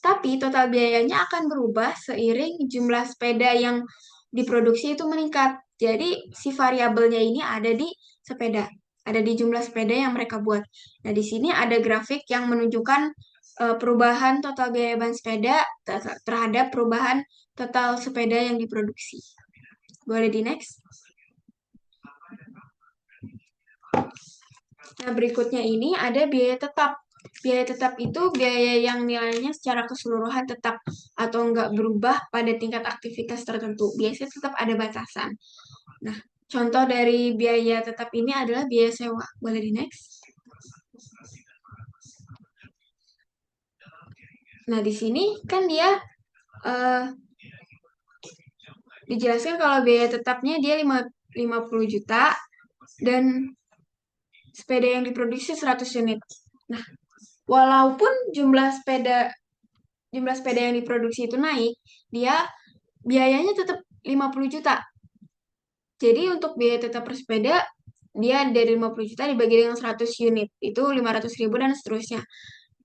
Tapi total biayanya akan berubah seiring jumlah sepeda yang diproduksi itu meningkat. Jadi si variabelnya ini ada di sepeda, ada di jumlah sepeda yang mereka buat. Nah, di sini ada grafik yang menunjukkan perubahan total biaya ban sepeda terhadap perubahan total sepeda yang diproduksi. Boleh di next? Nah, berikutnya ini ada biaya tetap. Biaya tetap itu biaya yang nilainya secara keseluruhan tetap atau enggak berubah pada tingkat aktivitas tertentu. Biasanya tetap ada batasan. Nah, contoh dari biaya tetap ini adalah biaya sewa. Boleh di next? Nah, di sini kan dia dijelaskan kalau biaya tetapnya dia 50 juta dan sepeda yang diproduksi 100 unit. Nah, walaupun jumlah sepeda yang diproduksi itu naik, dia biayanya tetap 50 juta. Jadi untuk biaya tetap per sepeda, dia dari 50 juta dibagi dengan 100 unit, itu 500 ribu dan seterusnya.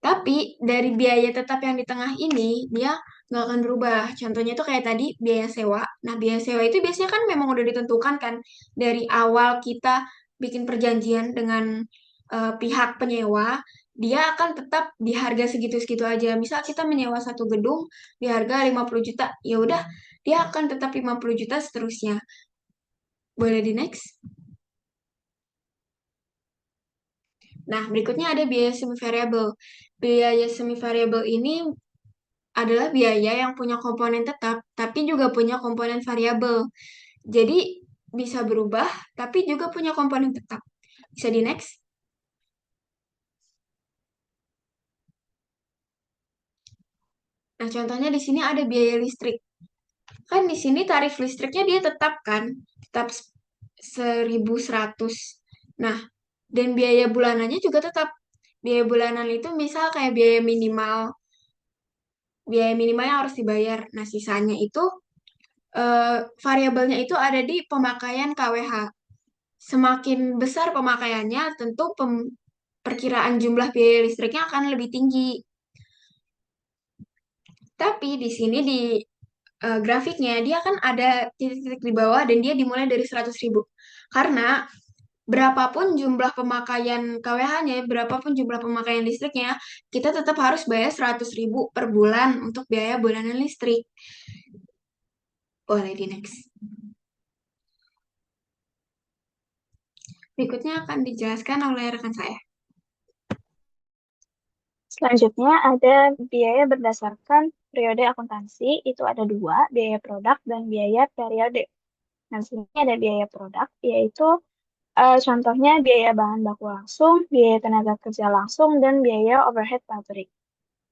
Tapi dari biaya tetap yang di tengah ini, dia nggak akan berubah. Contohnya tuh kayak tadi biaya sewa. Nah, biaya sewa itu biasanya kan memang udah ditentukan kan dari awal kita bikin perjanjian dengan pihak penyewa, dia akan tetap di harga segitu-segitu aja. Misal kita menyewa satu gedung di harga 50 juta, ya udah dia akan tetap 50 juta seterusnya. Boleh di next? Nah, berikutnya ada biaya semi variable. Biaya semi variable ini adalah biaya yang punya komponen tetap, tapi juga punya komponen variabel. Jadi bisa berubah, tapi juga punya komponen tetap. Bisa di next. Nah, contohnya di sini ada biaya listrik. Kan di sini tarif listriknya dia tetap kan, tetap 1.100. Nah, dan biaya bulanannya juga tetap. Biaya bulanan itu misal kayak biaya minimal yang harus dibayar. Nah, sisanya itu variabelnya itu ada di pemakaian KWH. Semakin besar pemakaiannya, tentu perkiraan jumlah biaya listriknya akan lebih tinggi. Tapi di sini di grafiknya, dia kan ada titik-titik di bawah dan dia dimulai dari 100 ribu. Karena berapapun jumlah pemakaian KWH-nya, berapapun jumlah pemakaian listriknya, kita tetap harus bayar 100 ribu per bulan untuk biaya bulanan listrik. Boleh di next. Berikutnya akan dijelaskan oleh rekan saya. Selanjutnya ada biaya berdasarkan periode akuntansi, itu ada dua, biaya produk dan biaya periode. Nah, di sini ada biaya produk, yaitu contohnya biaya bahan baku langsung, biaya tenaga kerja langsung, dan biaya overhead pabrik.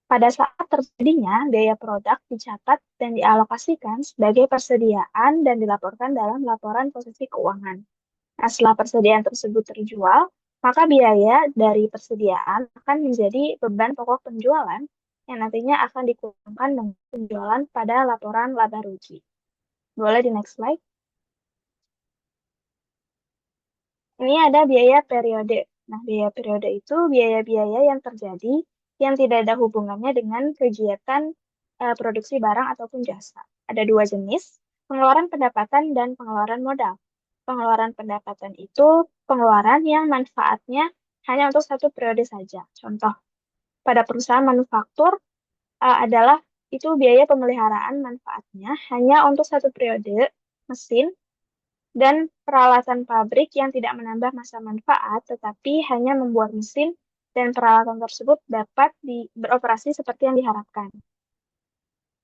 Pada saat terjadinya, biaya produk dicatat dan dialokasikan sebagai persediaan dan dilaporkan dalam laporan posisi keuangan. Nah, setelah persediaan tersebut terjual, maka biaya dari persediaan akan menjadi beban pokok penjualan yang nantinya akan dikurangkan dengan penjualan pada laporan laba rugi. Boleh di next slide. Ini ada biaya periode. Nah, biaya periode itu biaya-biaya yang terjadi yang tidak ada hubungannya dengan kegiatan produksi barang ataupun jasa. Ada dua jenis, pengeluaran pendapatan dan pengeluaran modal. Pengeluaran pendapatan itu pengeluaran yang manfaatnya hanya untuk satu periode saja. Contoh, pada perusahaan manufaktur adalah itu biaya pemeliharaan manfaatnya hanya untuk satu periode mesin dan peralatan pabrik yang tidak menambah masa manfaat, tetapi hanya membuat mesin dan peralatan tersebut dapat beroperasi seperti yang diharapkan.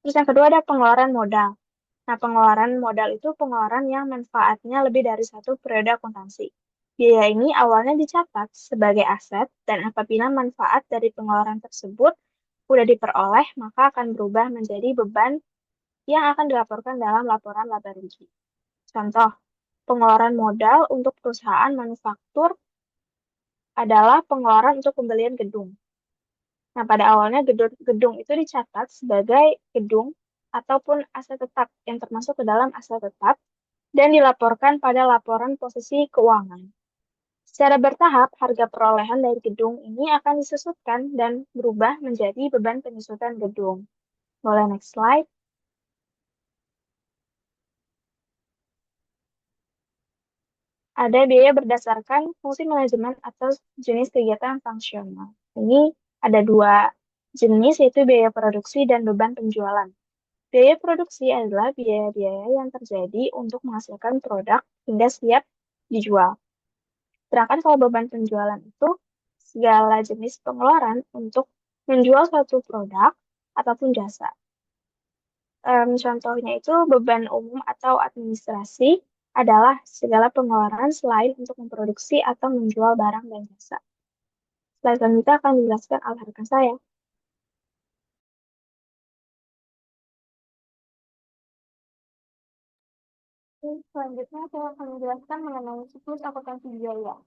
Terus yang kedua ada pengeluaran modal. Nah, pengeluaran modal itu pengeluaran yang manfaatnya lebih dari satu periode akuntansi. Biaya ini awalnya dicatat sebagai aset, dan apabila manfaat dari pengeluaran tersebut sudah diperoleh, maka akan berubah menjadi beban yang akan dilaporkan dalam laporan laba rugi. Contoh, pengeluaran modal untuk perusahaan manufaktur adalah pengeluaran untuk pembelian gedung. Nah, pada awalnya gedung itu dicatat sebagai gedung ataupun aset tetap yang termasuk ke dalam aset tetap dan dilaporkan pada laporan posisi keuangan. Secara bertahap, harga perolehan dari gedung ini akan disusutkan dan berubah menjadi beban penyusutan gedung. Boleh next slide. Ada biaya berdasarkan fungsi manajemen atau jenis kegiatan fungsional. Ini ada dua jenis, yaitu biaya produksi dan beban penjualan. Biaya produksi adalah biaya-biaya yang terjadi untuk menghasilkan produk hingga siap dijual. Sedangkan kalau beban penjualan itu segala jenis pengeluaran untuk menjual suatu produk ataupun jasa. Contohnya itu beban umum atau administrasi adalah segala pengeluaran selain untuk memproduksi atau menjual barang dan jasa. Slide selanjutnya akan dijelaskan oleh rekan saya. Selanjutnya saya akan menjelaskan mengenai siklus akuntansi biaya.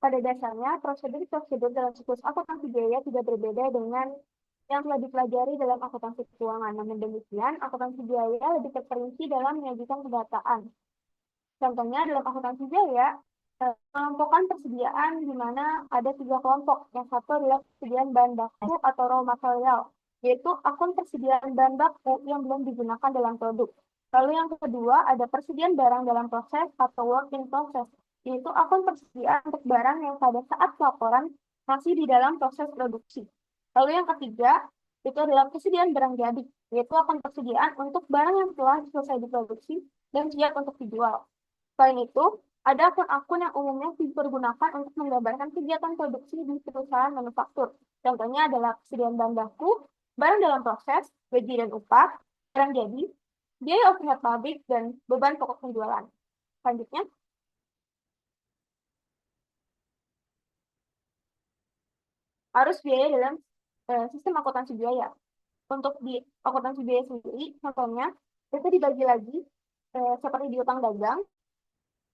Pada dasarnya, prosedur-prosedur dalam siklus akuntansi biaya tidak berbeda dengan yang telah dipelajari dalam akuntansi keuangan. Namun demikian, akuntansi biaya lebih terperinci dalam menyajikan pendataan. Contohnya dalam akuntansi biaya, kelompokan persediaan di mana ada 3 kelompok. Yang satu adalah persediaan bahan baku atau raw material, yaitu akun persediaan bahan baku yang belum digunakan dalam produk. Lalu yang kedua ada persediaan barang dalam proses atau work in process, yaitu akun persediaan untuk barang yang pada saat laporan masih di dalam proses produksi. Lalu yang ketiga itu adalah persediaan barang jadi, yaitu akun persediaan untuk barang yang telah selesai diproduksi dan siap untuk dijual. Selain itu, ada akun-akun yang umumnya dipergunakan untuk menggambarkan kegiatan produksi di perusahaan manufaktur. Contohnya adalah persediaan bahan baku, barang dalam proses, gaji dan upah, barang jadi, biaya overhead pabrik, dan beban pokok penjualan. Selanjutnya, arus biaya dalam sistem akuntansi biaya. Untuk di akuntansi biaya sendiri, contohnya, itu dibagi lagi seperti di utang dagang,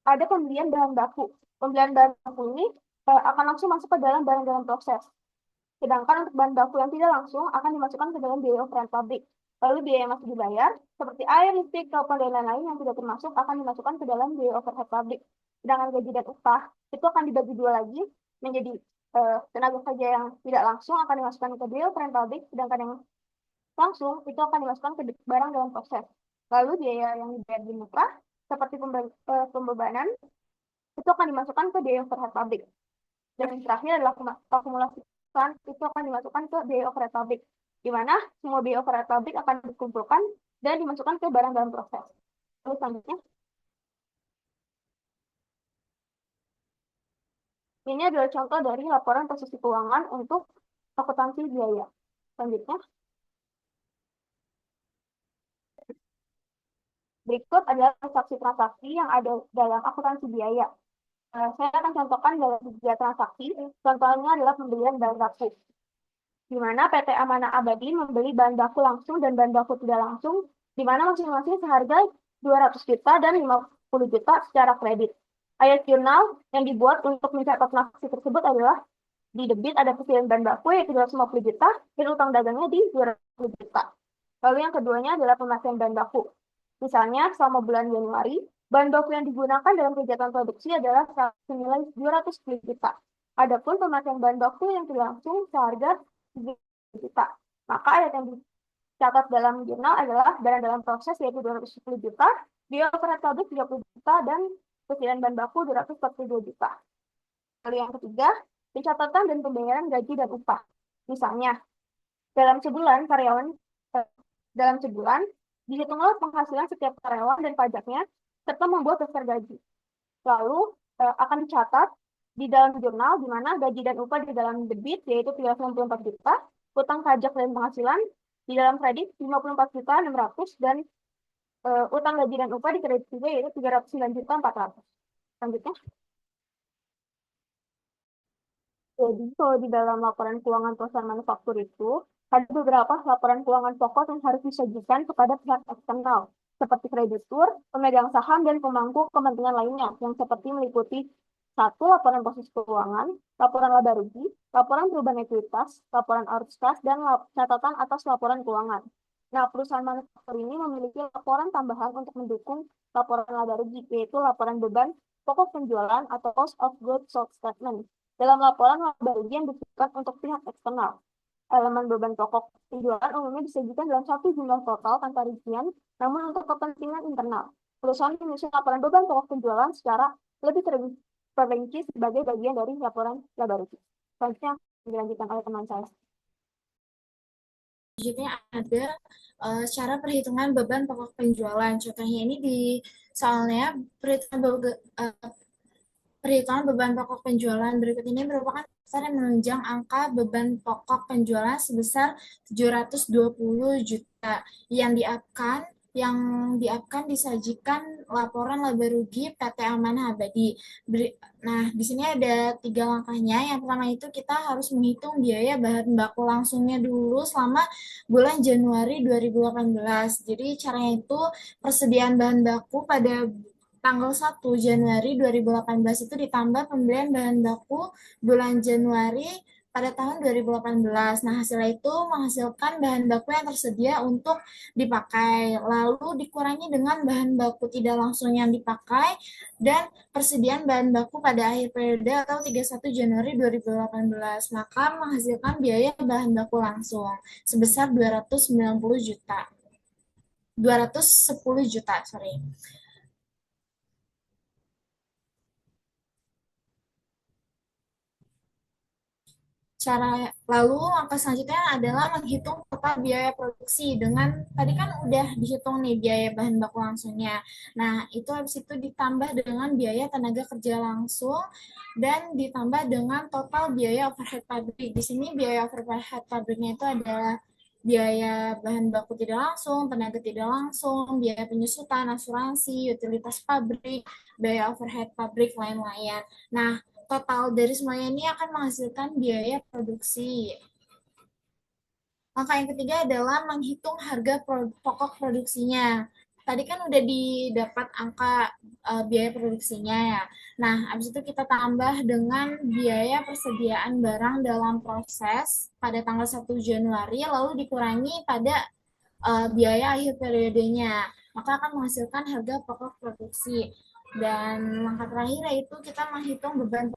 ada pembelian bahan baku. Pembelian bahan baku ini akan langsung masuk ke dalam barang dalam proses. Sedangkan untuk bahan baku yang tidak langsung akan dimasukkan ke dalam biaya overhead pabrik. Lalu biaya yang masih dibayar, seperti air, listrik, telepon, dan lain-lain yang tidak termasuk akan dimasukkan ke dalam biaya overhead pabrik. Sedangkan gaji dan upah itu akan dibagi dua lagi menjadi tenaga kerja yang tidak langsung akan dimasukkan ke biaya overhead pabrik, sedangkan yang langsung itu akan dimasukkan ke barang dalam proses. Lalu biaya yang dibayar di muka, seperti pembebanan, itu akan dimasukkan ke biaya overhead pabrik. Dan yang terakhir adalah akumulasi itu akan dimasukkan ke biaya overhead pabrik, di mana semua biaya overhead pabrik akan dikumpulkan dan dimasukkan ke barang dalam proses. Lalu selanjutnya, ini adalah contoh dari laporan posisi keuangan untuk akuntansi biaya. Selanjutnya, berikut adalah transaksi-transaksi yang ada dalam akuntansi biaya. Saya akan contohkan dalam 3 transaksi. Contohnya adalah pembelian bahan baku, di mana PT Amanah Abadi membeli bahan baku langsung dan bahan baku tidak langsung, di mana masing-masing seharga 200 juta dan 50 juta secara kredit. Ayat jurnal yang dibuat untuk mencatat transaksi tersebut adalah di debit ada persediaan bahan baku yaitu 250 juta dan utang dagangnya di 200 juta. Lalu yang keduanya adalah pemakaian bahan baku. Misalnya selama bulan Januari, bahan baku yang digunakan dalam kegiatan produksi adalah senilai 210 juta. Adapun pemakaian bahan baku yang tidak langsung seharga 3 juta. Maka ayat yang dicatat dalam jurnal adalah barang dalam proses yaitu 210 juta, biaya overhead pabrik 30 juta, dan persediaan bahan baku 242 juta. Lalu yang ketiga, pencatatan dan pembayaran gaji dan upah. Misalnya, dalam sebulan dihitunglah penghasilan setiap karyawan dan pajaknya, serta membuat daftar gaji. Lalu akan dicatat di dalam jurnal di mana gaji dan upah di dalam debit yaitu 394 juta, utang pajak dan penghasilan di dalam kredit 54 juta 600, dan utang gaji dan upah di kredit juga yaitu 309 juta 400. Selanjutnya. Jadi kalau di dalam laporan keuangan perusahaan manufaktur itu ada beberapa laporan keuangan pokok yang harus disajikan kepada pihak eksternal, seperti kreditur, pemegang saham, dan pemangku kepentingan lainnya, yang seperti meliputi 1. Laporan posisi keuangan, laporan laba rugi, laporan perubahan ekuitas, laporan arus kas, dan catatan atas laporan keuangan. Nah, perusahaan manufaktur ini memiliki laporan tambahan untuk mendukung laporan laba rugi, yaitu laporan beban pokok penjualan atau cost of goods sold statement. Dalam laporan laba rugi yang ditujukan untuk pihak eksternal, elemen beban pokok penjualan umumnya disajikan dalam satu jumlah total tanpa rincian, namun untuk kepentingan internal, perusahaan menyusun laporan beban pokok penjualan secara lebih terperinci sebagai bagian dari laporan laba rugi. Selanjutnya dilanjutkan oleh teman saya. Selanjutnya ada cara perhitungan beban pokok penjualan. Contohnya ini di soalnya perhitungan beban pokok penjualan berikut ini merupakan dasar yang menunjang angka beban pokok penjualan sebesar 720 juta yang diapkan disajikan laporan laba rugi PT Amanah Abadi. Nah, di sini ada 3 langkahnya. Yang pertama itu kita harus menghitung biaya bahan baku langsungnya dulu selama bulan Januari 2018. Jadi caranya itu persediaan bahan baku pada tanggal 1 Januari 2018 itu ditambah pembelian bahan baku bulan Januari pada tahun 2018. Nah, hasilnya itu menghasilkan bahan baku yang tersedia untuk dipakai. Lalu dikurangi dengan bahan baku tidak langsung yang dipakai dan persediaan bahan baku pada akhir periode atau 31 Januari 2018. Maka menghasilkan biaya bahan baku langsung sebesar 290 juta. 210 juta, sorry. Cara lalu langkah selanjutnya adalah menghitung total biaya produksi dengan tadi kan udah dihitung nih biaya bahan baku langsungnya. Nah, itu habis itu ditambah dengan biaya tenaga kerja langsung dan ditambah dengan total biaya overhead pabrik. Di sini biaya overhead pabriknya itu adalah biaya bahan baku tidak langsung, tenaga tidak langsung, biaya penyusutan, asuransi, utilitas pabrik, biaya overhead pabrik lain-lain. Nah, total dari semuanya ini akan menghasilkan biaya produksi. Langkah yang ketiga adalah menghitung harga pokok produksinya. Tadi kan udah didapat angka biaya produksinya ya. Nah, habis itu kita tambah dengan biaya persediaan barang dalam proses pada tanggal 1 Januari, lalu dikurangi pada biaya akhir periodenya. Maka akan menghasilkan harga pokok produksi. Dan langkah terakhir yaitu kita menghitung beban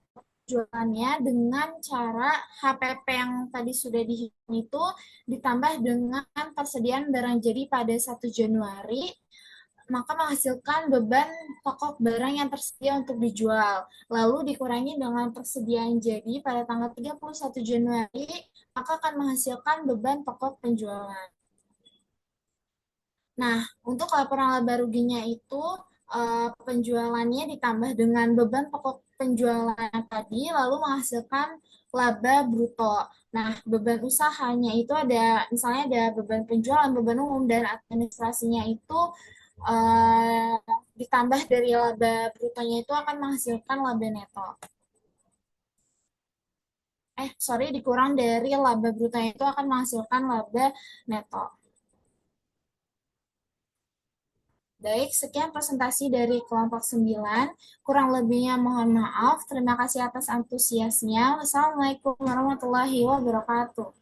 jualannya dengan cara HPP yang tadi sudah dihitung itu ditambah dengan persediaan barang jadi pada 1 Januari, maka menghasilkan beban pokok barang yang tersedia untuk dijual. Lalu dikurangi dengan persediaan jadi pada tanggal 31 Januari, maka akan menghasilkan beban pokok penjualan. Nah, untuk laporan laba ruginya itu penjualannya ditambah dengan beban pokok penjualan tadi lalu menghasilkan laba bruto. Nah, beban usahanya itu ada misalnya ada beban penjualan, beban umum dan administrasinya itu eh, ditambah dari laba brutonya itu akan menghasilkan laba neto. Sorry, dikurang dari laba brutonya itu akan menghasilkan laba neto. Baik, sekian presentasi dari kelompok 9. Kurang lebihnya mohon maaf. Terima kasih atas antusiasnya. Wassalamualaikum warahmatullahi wabarakatuh.